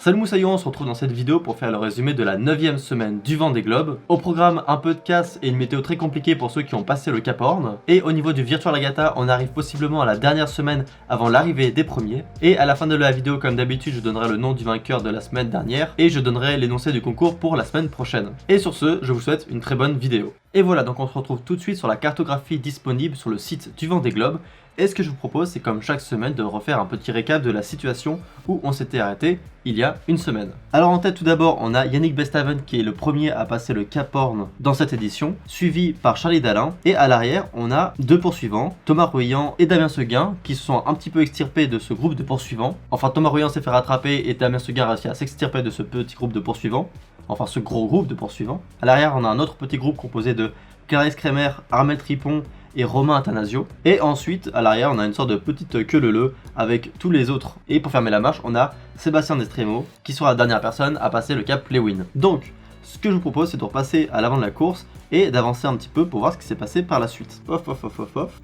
Salut Moussaillon, on se retrouve dans cette vidéo pour faire le résumé de la 9ème semaine du Vendée Globe. Au programme, un peu de casse et une météo très compliquée pour ceux qui ont passé le Cap Horn. Et au niveau du Virtual Regatta, on arrive possiblement à la dernière semaine avant l'arrivée des premiers. Et à la fin de la vidéo, comme d'habitude, je donnerai le nom du vainqueur de la semaine dernière et je donnerai l'énoncé du concours pour la semaine prochaine. Et sur ce, je vous souhaite une très bonne vidéo. Et voilà, donc on se retrouve tout de suite sur la cartographie disponible sur le site du Vendée Globe. Et ce que je vous propose, c'est comme chaque semaine de refaire un petit récap de la situation où on s'était arrêté il y a une semaine. Alors en tête tout d'abord, on a Yannick Bestaven qui est le premier à passer le Cap Horn dans cette édition, suivi par Charlie Dalin. Et à l'arrière, on a deux poursuivants, Thomas Rouillant et Damien Seguin, qui se sont un petit peu extirpés de ce groupe de poursuivants. Enfin, Thomas Rouillant s'est fait rattraper et Damien Seguin a réussi à s'extirper de ce petit groupe de poursuivants. Enfin, ce gros groupe de poursuivants. À l'arrière, on a un autre petit groupe composé de Clarisse Kremer, Armel Tripon et Romain Athanasio. Et ensuite, à l'arrière, on a une sorte de petite queue leu avec tous les autres. Et pour fermer la marche, on a Sébastien Destremo, qui sera la dernière personne à passer le cap Lewin. Donc, ce que je vous propose, c'est de repasser à l'avant de la course et d'avancer un petit peu pour voir ce qui s'est passé par la suite.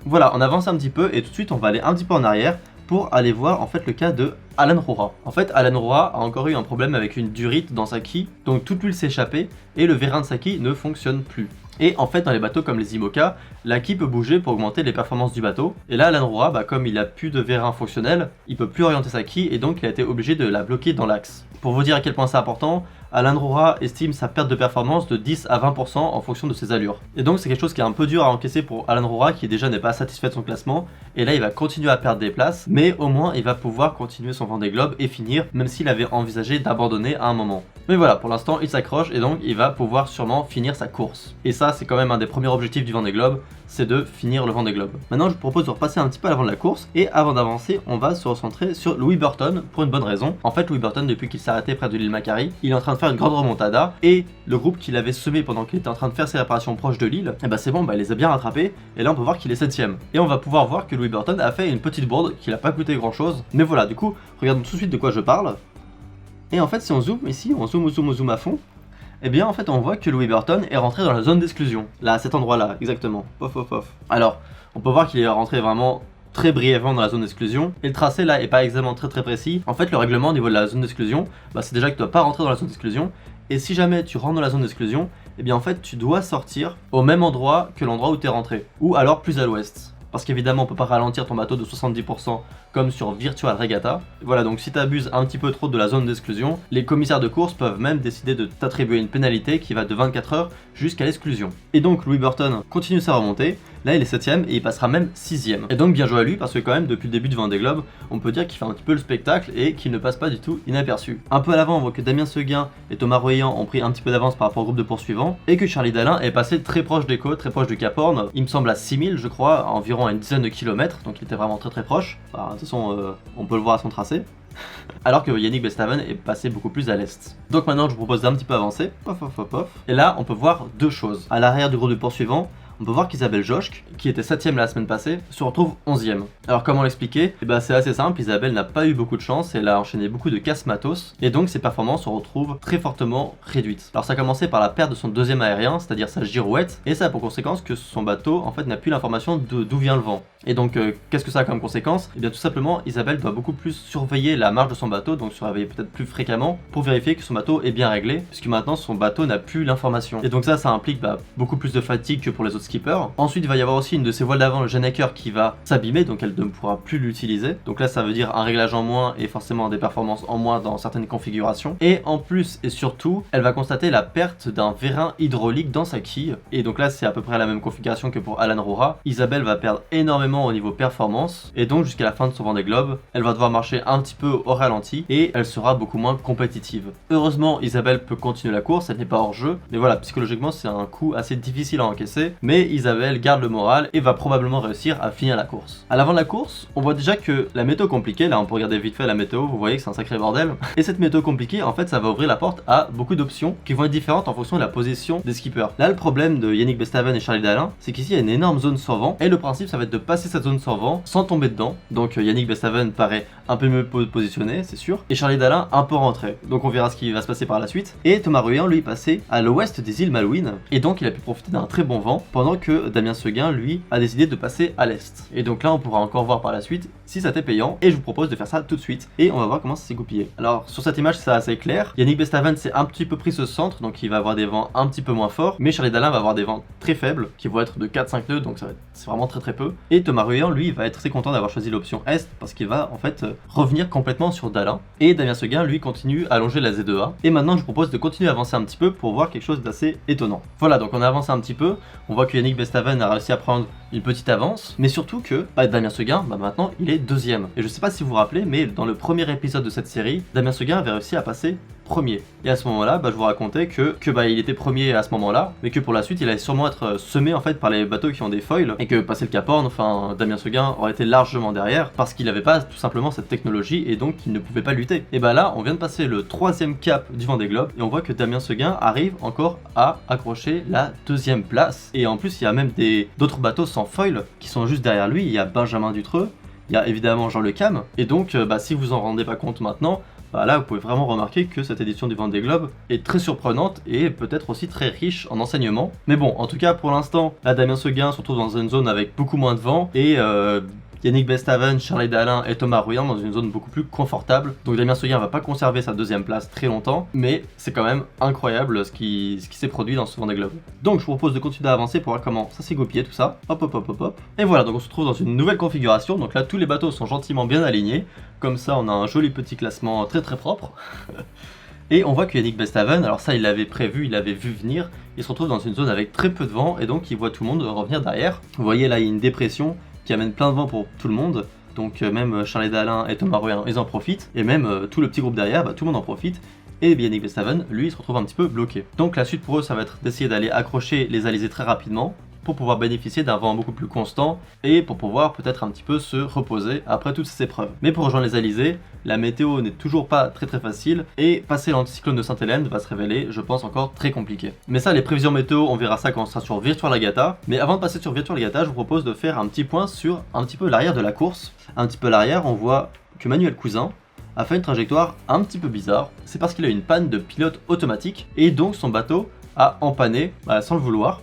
Voilà, on avance un petit peu et tout de suite, on va aller un petit peu en arrière pour aller voir en fait le cas de Alan Rohra. En fait, Alan Rohra a encore eu un problème avec une durite dans sa quille, donc toute l'huile s'est échappée et le vérin de sa quille ne fonctionne plus. Et en fait, dans les bateaux comme les IMOCA, la quille peut bouger pour augmenter les performances du bateau. Et là, Alan Rohra, comme il a plus de vérin fonctionnel, il peut plus orienter sa quille et donc il a été obligé de la bloquer dans l'axe. Pour vous dire à quel point c'est important, Alan Rohra estime sa perte de performance de 10 à 20% en fonction de ses allures. Et donc c'est quelque chose qui est un peu dur à encaisser pour Alan Rohra qui déjà n'est pas satisfait de son classement. Et là il va continuer à perdre des places, mais au moins il va pouvoir continuer son Vendée Globe et finir, même s'il avait envisagé d'abandonner à un moment. Mais voilà, pour l'instant il s'accroche et donc il va pouvoir sûrement finir sa course. Et ça c'est quand même un des premiers objectifs du Vendée Globe, c'est de finir le Vendée Globe. Maintenant je vous propose de repasser un petit peu à l'avant de la course, et avant d'avancer, on va se recentrer sur Louis Burton pour une bonne raison. En fait, Louis Burton, depuis qu'il s'est arrêté près de l'île Macquarie, il est en train de faire une grande remontada, et le groupe qu'il avait semé pendant qu'il était en train de faire ses réparations proches de l'île, et bah c'est bon, il les a bien rattrapés, et là on peut voir qu'il est 7ème. Et on va pouvoir voir que Louis Burton a fait une petite bourde qui n'a pas coûté grand chose, mais voilà, du coup, regardons tout de suite de quoi je parle. Et en fait, si on zoome ici, on zoome à fond, et bien en fait on voit que Louis Burton est rentré dans la zone d'exclusion, là à cet endroit là, exactement, Alors, on peut voir qu'il est rentré vraiment très brièvement dans la zone d'exclusion, et le tracé là est pas exactement très précis. En fait le règlement au niveau de la zone d'exclusion, c'est déjà que tu dois pas rentrer dans la zone d'exclusion, et si jamais tu rentres dans la zone d'exclusion, et bien en fait tu dois sortir au même endroit que l'endroit où tu es rentré, ou alors plus à l'ouest. Parce qu'évidemment on peut pas ralentir ton bateau de 70% comme sur Virtual Regatta. Voilà, donc si tu abuses un petit peu trop de la zone d'exclusion, les commissaires de course peuvent même décider de t'attribuer une pénalité qui va de 24 heures jusqu'à l'exclusion. Et donc Louis Burton continue sa remontée, là il est 7ème et il passera même 6ème. Et donc bien joué à lui parce que quand même depuis le début du Vendée Globe, on peut dire qu'il fait un petit peu le spectacle et qu'il ne passe pas du tout inaperçu. Un peu à l'avant, on voit que Damien Seguin et Thomas Rouillant ont pris un petit peu d'avance par rapport au groupe de poursuivants, et que Charlie Dalin est passé très proche des côtes, très proche du Cap Horn, il me semble à 6000 je crois, à environ à une dizaine de kilomètres, donc il était vraiment très proche. Enfin, de toute façon on peut le voir à son tracé. Alors que Yannick Bestaven est passé beaucoup plus à l'est. Donc maintenant je vous propose d'un petit peu avancer. Et là on peut voir deux choses. À l'arrière du groupe de poursuivants, on peut voir qu'Isabelle Joschk, qui était 7ème la semaine passée, se retrouve 11ème. Alors comment l'expliquer ? C'est assez simple, Isabelle n'a pas eu beaucoup de chance, elle a enchaîné beaucoup de casse matos, et donc ses performances se retrouvent très fortement réduites. Alors ça a commencé par la perte de son deuxième aérien, c'est-à-dire sa girouette, et ça a pour conséquence que son bateau en fait n'a plus l'information d'où vient le vent. Et donc qu'est-ce que ça a comme conséquence ? Et bien tout simplement, Isabelle doit beaucoup plus surveiller la marche de son bateau, donc se réveiller peut-être plus fréquemment, pour vérifier que son bateau est bien réglé, puisque maintenant son bateau n'a plus l'information. Et donc ça implique beaucoup plus de fatigue que pour les autres skipper. Ensuite il va y avoir aussi une de ses voiles d'avant, le Gennaker, qui va s'abîmer, donc elle ne pourra plus l'utiliser. Donc là ça veut dire un réglage en moins et forcément des performances en moins dans certaines configurations. Et en plus et surtout, elle va constater la perte d'un vérin hydraulique dans sa quille. Et donc là c'est à peu près la même configuration que pour Alan Rohra. Isabelle va perdre énormément au niveau performance, et donc jusqu'à la fin de son Vendée Globe, elle va devoir marcher un petit peu au ralenti et elle sera beaucoup moins compétitive. Heureusement Isabelle peut continuer la course, elle n'est pas hors jeu, mais voilà, psychologiquement c'est un coup assez difficile à encaisser, mais Isabelle garde le moral et va probablement réussir à finir la course. À l'avant de la course, on voit déjà que la météo compliquée, là on peut regarder vite fait la météo, vous voyez que c'est un sacré bordel, et cette météo compliquée en fait ça va ouvrir la porte à beaucoup d'options qui vont être différentes en fonction de la position des skippers. Là le problème de Yannick Bestaven et Charlie Dalin, c'est qu'ici il y a une énorme zone sans vent, et le principe ça va être de passer cette zone sans vent sans tomber dedans. Donc Yannick Bestaven paraît un peu mieux positionné, c'est sûr, et Charlie Dalin un peu rentré. Donc on verra ce qui va se passer par la suite. Et Thomas Rouillant lui passé à l'ouest des îles Malouines, et donc il a pu profiter d'un très bon vent pendant pendant que Damien Seguin, lui, a décidé de passer à l'est. Et donc là, on pourra encore voir par la suite si ça t'est payant, et je vous propose de faire ça tout de suite, et on va voir comment ça s'est goupillé. Alors, sur cette image, c'est assez clair. Yannick Bestaven s'est un petit peu pris ce centre, donc il va avoir des vents un petit peu moins forts, mais Charlie Dalin va avoir des vents très faibles, qui vont être de 4-5 nœuds, donc c'est vraiment très peu. Et Thomas Ruyant, lui, va être très content d'avoir choisi l'option Est, parce qu'il va en fait revenir complètement sur Dalin. Et Damien Seguin, lui, continue à allonger la Z2A. Et maintenant, je vous propose de continuer à avancer un petit peu pour voir quelque chose d'assez étonnant. Voilà, donc on a avancé un petit peu, on voit que Yannick Bestaven a réussi à prendre une petite avance, mais surtout que Damien Seguin, maintenant, il est deuxième. Et je sais pas si vous vous rappelez, mais dans le premier épisode de cette série, Damien Seguin avait réussi à passer premier. Et à ce moment-là, je vous racontais que il était premier à ce moment-là, mais que pour la suite, il allait sûrement être semé en fait par les bateaux qui ont des foils, et que passer le Cap Horn, Damien Seguin aurait été largement derrière, parce qu'il n'avait pas tout simplement cette technologie, et donc il ne pouvait pas lutter. Et là, on vient de passer le 3e cap du Vendée Globe, et on voit que Damien Seguin arrive encore à accrocher la 2e place. Et en plus, il y a même d'autres bateaux sans foil qui sont juste derrière lui. Il y a Benjamin Dutreux, il y a évidemment Jean Le Cam, et donc si vous en rendez pas compte maintenant, là vous pouvez vraiment remarquer que cette édition du Vendée Globe est très surprenante et peut-être aussi très riche en enseignements. Mais bon, en tout cas pour l'instant, là Damien Seguin se retrouve dans une zone avec beaucoup moins de vent, et Yannick Bestaven, Charlie Dalin et Thomas Ruyant dans une zone beaucoup plus confortable. Donc Damien Seguin va pas conserver sa 2e place très longtemps, mais c'est quand même incroyable ce qui s'est produit dans ce Vendée Globe. Donc je vous propose de continuer à avancer pour voir comment ça s'est goupillé tout ça. Hop. Et voilà, donc on se retrouve dans une nouvelle configuration. Donc là tous les bateaux sont gentiment bien alignés. Comme ça on a un joli petit classement très propre. Et on voit que Yannick Bestaven, alors ça il l'avait prévu, il l'avait vu venir, il se retrouve dans une zone avec très peu de vent et donc il voit tout le monde revenir derrière. Vous voyez là il y a une dépression qui amène plein de vent pour tout le monde, donc même Charlie Dalin et Thomas Ruyant ils en profitent, et même tout le petit groupe derrière, tout le monde en profite, et Yannick Bestaven lui il se retrouve un petit peu bloqué. Donc la suite pour eux ça va être d'essayer d'aller accrocher les alizés très rapidement, pour pouvoir bénéficier d'un vent beaucoup plus constant et pour pouvoir peut-être un petit peu se reposer après toutes ces épreuves. Mais pour rejoindre les alizés, la météo n'est toujours pas très facile et passer l'anticyclone de Sainte-Hélène va se révéler, je pense, encore très compliqué. Mais ça, les prévisions météo, on verra ça quand on sera sur Virtual Regatta. Mais avant de passer sur Virtual Regatta, je vous propose de faire un petit point sur un petit peu l'arrière de la course. Un petit peu à l'arrière, on voit que Manuel Cousin a fait une trajectoire un petit peu bizarre. C'est parce qu'il a eu une panne de pilote automatique et donc son bateau a empanné sans le vouloir.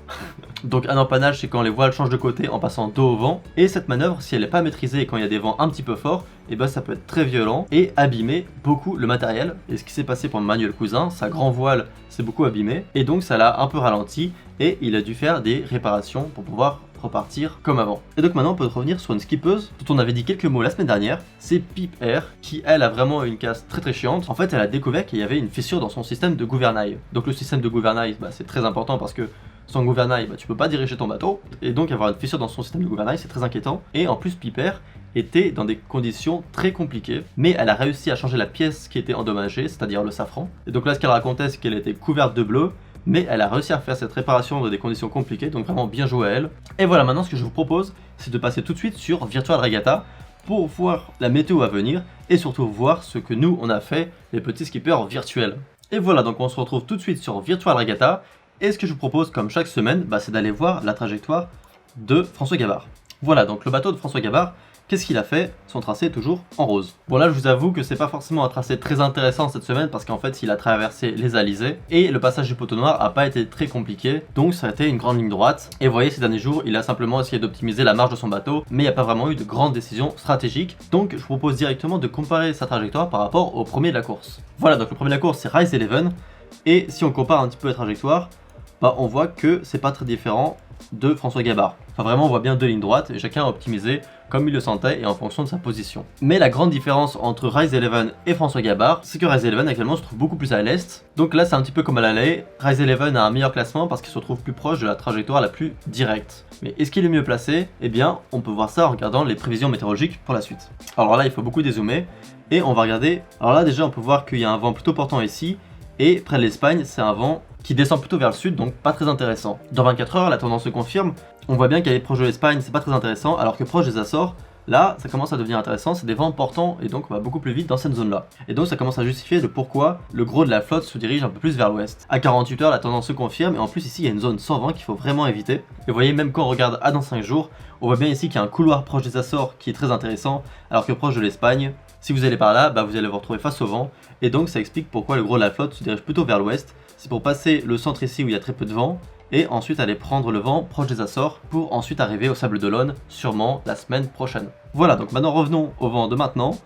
Donc un empannage, c'est quand les voiles changent de côté en passant dos au vent, et cette manœuvre, si elle n'est pas maîtrisée et quand il y a des vents un petit peu forts, ça peut être très violent et abîmer beaucoup le matériel. Et ce qui s'est passé pour Manuel Cousin, sa grand voile s'est beaucoup abîmé et donc ça l'a un peu ralenti et il a dû faire des réparations pour pouvoir repartir comme avant. Et donc maintenant on peut revenir sur une skippeuse dont on avait dit quelques mots la semaine dernière, c'est Pip Air, qui elle a vraiment une casse très chiante. En fait elle a découvert qu'il y avait une fissure dans son système de gouvernail. Donc le système de gouvernail c'est très important parce que sans gouvernail tu peux pas diriger ton bateau, et donc avoir une fissure dans son système de gouvernail c'est très inquiétant. Et en plus Pip Air était dans des conditions très compliquées, mais elle a réussi à changer la pièce qui était endommagée, c'est-à-dire le safran. Et donc là ce qu'elle racontait c'est qu'elle était couverte de bleu, mais elle a réussi à faire cette réparation dans des conditions compliquées, donc vraiment bien joué à elle. Et voilà, maintenant ce que je vous propose, c'est de passer tout de suite sur Virtual Regatta pour voir la météo à venir et surtout voir ce que nous on a fait, les petits skippers virtuels. Et voilà, donc on se retrouve tout de suite sur Virtual Regatta, et ce que je vous propose comme chaque semaine, c'est d'aller voir la trajectoire de François Gabard. Voilà, donc le bateau de François Gabard, qu'est-ce qu'il a fait? Son tracé est toujours en rose. Bon là je vous avoue que c'est pas forcément un tracé très intéressant cette semaine parce qu'en fait il a traversé les alizés et le passage du poteau noir a pas été très compliqué, donc ça a été une grande ligne droite. Et vous voyez ces derniers jours il a simplement essayé d'optimiser la marge de son bateau, mais il n'y a pas vraiment eu de grandes décisions stratégiques. Donc je vous propose directement de comparer sa trajectoire par rapport au premier de la course. Voilà, donc le premier de la course c'est Rise Eleven, et si on compare un petit peu les trajectoires, on voit que c'est pas très différent de François Gabard. Enfin vraiment on voit bien deux lignes droites et chacun a optimisé comme il le sentait et en fonction de sa position. Mais la grande différence entre Rise Eleven et François Gabard, c'est que Rise Eleven actuellement se trouve beaucoup plus à l'est. Donc là c'est un petit peu comme à l'aller, Rise Eleven a un meilleur classement parce qu'il se trouve plus proche de la trajectoire la plus directe. Mais est-ce qu'il est mieux placé? Eh bien on peut voir ça en regardant les prévisions météorologiques pour la suite. Alors là il faut beaucoup dézoomer et on va regarder. Alors là déjà on peut voir qu'il y a un vent plutôt portant ici, et près de l'Espagne c'est un vent qui descend plutôt vers le sud, donc pas très intéressant. Dans 24 heures, la tendance se confirme, on voit bien qu'aller proche de l'Espagne, c'est pas très intéressant, alors que proche des Açores, là, ça commence à devenir intéressant, c'est des vents portants, et donc on va beaucoup plus vite dans cette zone-là. Et donc ça commence à justifier de pourquoi le gros de la flotte se dirige un peu plus vers l'ouest. À 48 heures, la tendance se confirme, et en plus ici, il y a une zone sans vent qu'il faut vraiment éviter. Et vous voyez, même quand on regarde à dans 5 jours, on voit bien ici qu'il y a un couloir proche des Açores qui est très intéressant, alors que proche de l'Espagne, si vous allez par là, vous allez vous retrouver face au vent, et donc ça explique pourquoi le gros de la flotte se dirige plutôt vers l'ouest. C'est pour passer le centre ici où il y a très peu de vent, et ensuite aller prendre le vent proche des Açores pour ensuite arriver au Sable d'Olonne, sûrement la semaine prochaine. Voilà, donc maintenant revenons au vent de maintenant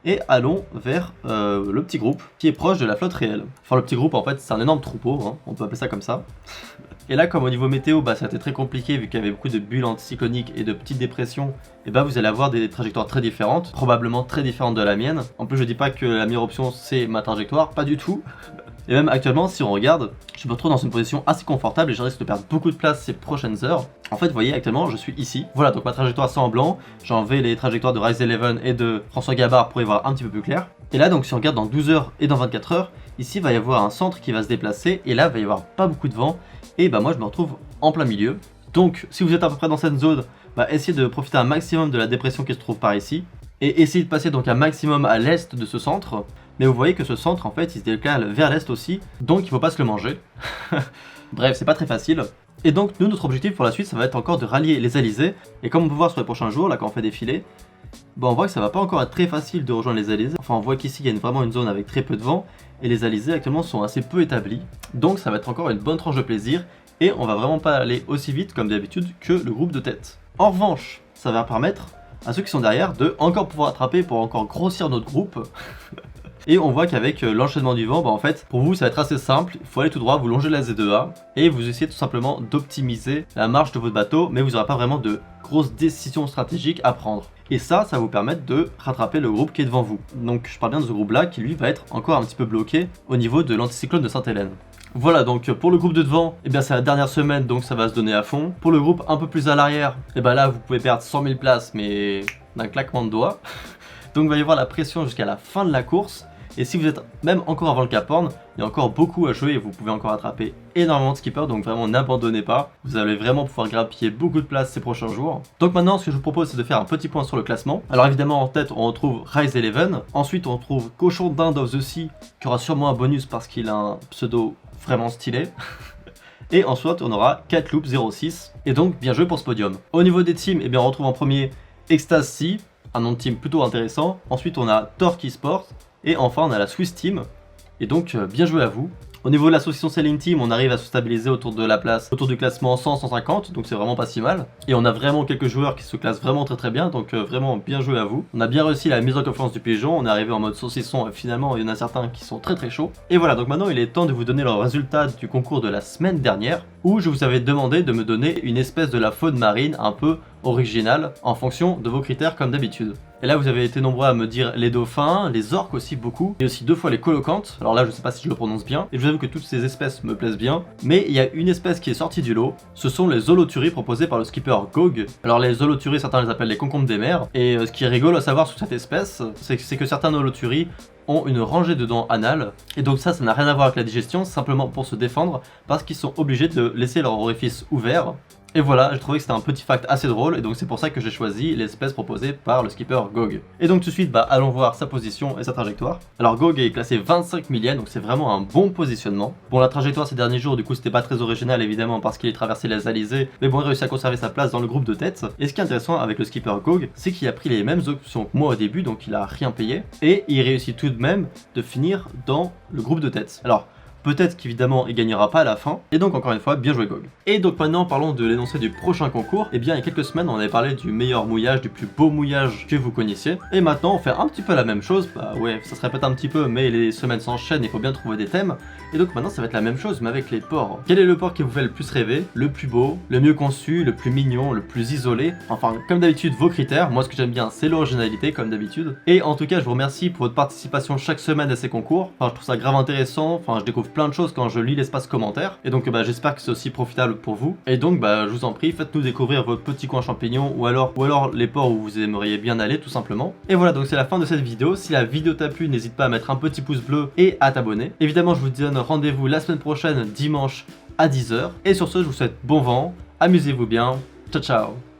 et allons vers le petit groupe qui est proche de la flotte réelle. Enfin, le petit groupe, en fait, c'est un énorme troupeau, hein, on peut appeler ça comme ça. Et là, comme au niveau météo, ça a été très compliqué vu qu'il y avait beaucoup de bulles anticycloniques et de petites dépressions, et vous allez avoir des trajectoires très différentes, probablement très différentes de la mienne. En plus, je dis pas que la meilleure option c'est ma trajectoire, pas du tout. Et même actuellement, si on regarde, je me retrouve dans une position assez confortable et je risque de perdre beaucoup de place ces prochaines heures. En fait, vous voyez, actuellement, je suis ici. Voilà, donc ma trajectoire c'est en blanc. J'ai enlevé les trajectoires de Rise 11 et de François Gabard pour y voir un petit peu plus clair. Et là, donc, si on regarde dans 12 heures et dans 24 heures, ici, il va y avoir un centre qui va se déplacer et là, il va y avoir pas beaucoup de vent. Et moi, je me retrouve en plein milieu. Donc, si vous êtes à peu près dans cette zone, essayez de profiter un maximum de la dépression qui se trouve par ici. Et essayez de passer donc un maximum à l'est de ce centre. Mais vous voyez que ce centre, en fait, il se décale vers l'est aussi, donc il faut pas se le manger. Bref, c'est pas très facile. Et donc, nous, notre objectif pour la suite, ça va être encore de rallier les Alizés. Et comme on peut voir sur les prochains jours, là, quand on fait défiler, on voit que ça va pas encore être très facile de rejoindre les Alizés. Enfin, on voit qu'ici, il y a vraiment une zone avec très peu de vent, et les Alizés, actuellement, sont assez peu établis. Donc, ça va être encore une bonne tranche de plaisir, et on va vraiment pas aller aussi vite, comme d'habitude, que le groupe de tête. En revanche, ça va permettre à ceux qui sont derrière de encore pouvoir attraper pour encore grossir notre groupe. Et on voit qu'avec l'enchaînement du vent, en fait, pour vous, ça va être assez simple. Il faut aller tout droit, vous longez la Z2A et vous essayez tout simplement d'optimiser la marche de votre bateau, mais vous n'aurez pas vraiment de grosses décisions stratégiques à prendre. Et ça va vous permettre de rattraper le groupe qui est devant vous. Donc je parle bien de ce groupe-là qui lui va être encore un petit peu bloqué au niveau de l'anticyclone de Sainte-Hélène. Voilà, donc pour le groupe de devant, c'est la dernière semaine, donc ça va se donner à fond. Pour le groupe un peu plus à l'arrière, là vous pouvez perdre 100 000 places, mais d'un claquement de doigts. Donc il va y avoir la pression jusqu'à la fin de la course. Et si vous êtes même encore avant le Cap Horn, il y a encore beaucoup à jouer et vous pouvez encore attraper énormément de skippers, donc vraiment n'abandonnez pas. Vous allez vraiment pouvoir grappiller beaucoup de place ces prochains jours. Donc maintenant, ce que je vous propose, c'est de faire un petit point sur le classement. Alors évidemment, en tête, on retrouve Rise 11. Ensuite, on retrouve Cochon d'Inde of the Sea, qui aura sûrement un bonus parce qu'il a un pseudo vraiment stylé. Et ensuite, on aura Catloop 06. Et donc, bien joué pour ce podium. Au niveau des teams, on retrouve en premier Extase Sea, un nom de team plutôt intéressant. Ensuite, on a Torque Esports. Et enfin, on a la Swiss Team. Et donc, bien joué à vous. Au niveau de l'association Sailing Team, on arrive à se stabiliser autour de la place, autour du classement 100-150, donc c'est vraiment pas si mal. Et on a vraiment quelques joueurs qui se classent vraiment très bien, donc vraiment bien joué à vous. On a bien réussi la mise en confiance du pigeon, on est arrivé en mode saucisson et finalement il y en a certains qui sont très chauds. Et voilà, donc maintenant il est temps de vous donner le résultat du concours de la semaine dernière, où je vous avais demandé de me donner une espèce de la faune marine un peu originale, en fonction de vos critères comme d'habitude. Et là vous avez été nombreux à me dire les dauphins, les orques aussi beaucoup, et aussi 2 fois les colocantes. Alors là je sais pas si je le prononce bien, et je vous avoue que toutes ces espèces me plaisent bien, mais il y a une espèce qui est sortie du lot, ce sont les holoturies proposées par le skipper Gog. Alors les holoturies, certains les appellent les concombres des mers, et ce qui est rigolo à savoir sur cette espèce, c'est que certaines holoturies ont une rangée de dents anales, et donc ça n'a rien à voir avec la digestion, c'est simplement pour se défendre, parce qu'ils sont obligés de laisser leur orifice ouvert. Et voilà, j'ai trouvé que c'était un petit fact assez drôle, et donc c'est pour ça que j'ai choisi l'espèce proposée par le skipper Gog. Et donc tout de suite, allons voir sa position et sa trajectoire. Alors Gog est classé 25 millième, donc c'est vraiment un bon positionnement. Bon, la trajectoire ces derniers jours, du coup, c'était pas très original évidemment parce qu'il est traversé les Alizés, mais bon, il a réussi à conserver sa place dans le groupe de tête. Et ce qui est intéressant avec le skipper Gog, c'est qu'il a pris les mêmes options que moi au début, donc il a rien payé, et il réussit tout de même de finir dans le groupe de tête. Alors, peut-être qu'évidemment il gagnera pas à la fin, et donc encore une fois, bien joué Gog. Et donc maintenant parlons de l'énoncé du prochain concours. Et bien il y a quelques semaines on avait parlé du meilleur mouillage, du plus beau mouillage que vous connaissiez. Et maintenant on fait un petit peu la même chose, ouais ça se répète un petit peu mais les semaines s'enchaînent, il faut bien trouver des thèmes. Et donc maintenant ça va être la même chose mais avec les ports. Quel est le port qui vous fait le plus rêver, le plus beau, le mieux conçu, le plus mignon, le plus isolé? Enfin comme d'habitude vos critères, moi ce que j'aime bien c'est l'originalité comme d'habitude. Et en tout cas je vous remercie pour votre participation chaque semaine à ces concours. Enfin je trouve ça grave intéressant, enfin je découvre plein de choses quand je lis l'espace commentaire. Et donc j'espère que c'est aussi profitable pour vous. Et donc je vous en prie, faites-nous découvrir votre petit coin champignon ou alors les ports où vous aimeriez bien aller tout simplement. Et voilà, donc c'est la fin de cette vidéo. Si la vidéo t'a plu, n'hésite pas à mettre un petit pouce bleu et à t'abonner. Évidemment je vous donne rendez-vous la semaine prochaine dimanche à 10 h. Et sur ce je vous souhaite bon vent, amusez-vous bien, ciao ciao.